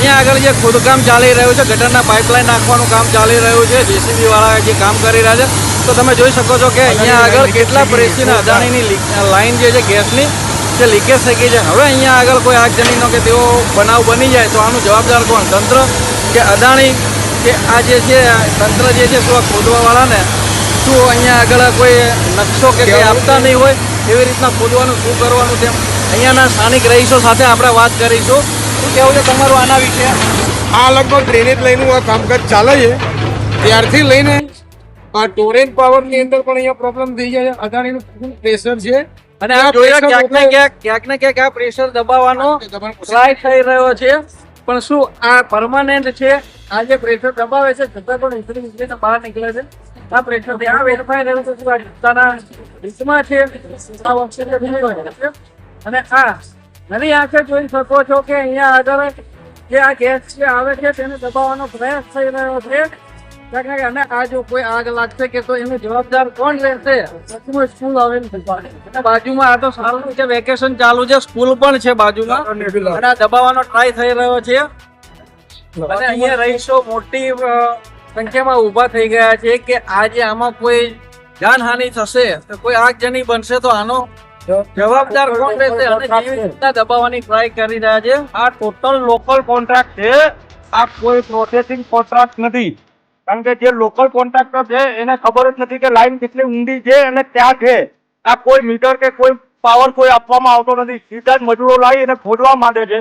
અહીંયા આગળ જે ખોદકામ ચાલી રહ્યું છે, ગટરના પાઇપલાઇન નાખવાનું કામ ચાલી રહ્યું છે, જેસીબી વાળા જે કામ કરી રહ્યા છે, તો તમે જોઈ શકો છો કે અહીંયા આગળ કેટલા પ્રેશીના અદાણીની લાઈન જે છે ગેસની જે લીકેજ થઈ ગઈ છે. હવે અહીંયા આગળ કોઈ આગજનીનો કે તેવો બનાવ બની જાય તો આનું જવાબદાર કોણ? તંત્ર કે અદાણી કે આ જે છે તંત્ર જે છે શું ખોદવાવાળાને શું અહીંયા આગળ કોઈ નકશો કે કંઈ આપતા નહીં હોય? એવી રીતના ખોદવાનું શું કરવાનું છે? અહીંયાના સ્થાનિક રહીશો સાથે આપણે વાત કરીશું. શું કહેવું છે તમારું આના વિશે? આ લગભગ ડ્રેનેજ લાઈનનું આ કામકાજ ચાલે છે ત્યારથી લઈને ટોરેન્ટ પાવરની અંદર પણ અહીંયા પ્રોબ્લેમ થઈ જાય છે. અદાણીનું ફૂલ પ્રેશર છે અને આ ક્યાંક ને ક્યાંક આ પ્રેશર દબાવવાનો ટ્રાય થઈ રહ્યો છે, પણ શું આ પરમાનન્ટ છે? આ જે પ્રેશર દબાવે છે છતાં પણ ઇન્સ્યુલેશન બહાર નીકળે છે. આ પ્રેશર ત્યાં વેરફાઈ રહ્યું છે શું આ જનતાના હિતમાં છે? અને આ નવી આંખે જોઈ શકો છો કે અહીંયા આગળ જે આ ગેસ જે આવે છે તેને દબાવવાનો પ્રયાસ થઈ રહ્યો છે. અને આ જો કોઈ આગ લાગશે કે તો એનો જવાબદાર કોણ રહેશે? સ્કૂલ આવેલી છે બાજુમાં. આ તો સારું છે, વેકેશન ચાલુ છે, સ્કૂલ પણ છે બાજુમાં અને આ દબાવવાનો ટ્રાય થઈ રહ્યો છે. અને અહીંયા રહીશો મોટી સંખ્યામાં ઊભા થઈ ગયા છે કે આજે આમાં કોઈ જાનહાનિ થશે તો કોઈ આગજની બનશે તો આનો જવાબદાર કોણ રહેશે? અને કેવી રીતના દબાવવાની ટ્રાય કરી રહ્યા છે. આ ટોટલ લોકલ કોન્ટ્રાક્ટ છે, આ કોઈ પ્રોસેસિંગ કોન્ટ્રાક્ટ નથી. કારણ કે જે લોકલ કોન્ટ્રાક્ટર છે એને ખબર જ નથી કે લાઈન કેટલી ઊંડી છે અને ક્યાં છે. આ કોઈ મીટર કે કોઈ પાવર કોઈ આપવામાં આવતો નથી. સીધા જ મજૂરો લાવી અને ખોદવા માંડે છે.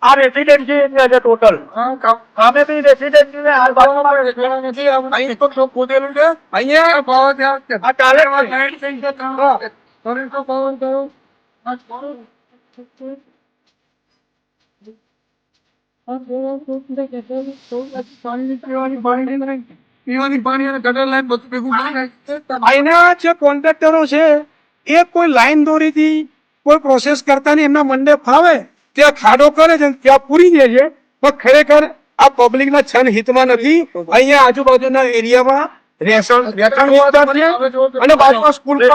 આ રેસિડેન્સી છે ટોટલ. સામે બી રેસિડેન્સી ને આ બાજુમાં નથી. અહીં તો શું ખોદેલું છે? અહીંયા પાવર આ ચાલે પીવાની પાણી અને ગટર લાઈન બધું ભેગું અહીંના જે કોન્ટ્રાક્ટરો છે એ કોઈ લાઈન દોરીથી કોઈ પ્રોસેસ કરતા નહીં. એમના મંડે ફાવે ત્યાં ખાડો કરે છે ત્યાં પૂરી જાય છે, પણ ખરેખર આ પબ્લિક ના છન હિતમાં નથી. અહીંયા આજુબાજુના એરિયામાં રેશન અને બાજુમાં સ્કૂલ અને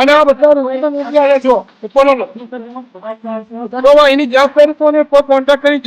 અને આ બધા એની જવાબદારી કોને? કોન્ટ્રાક્ટરની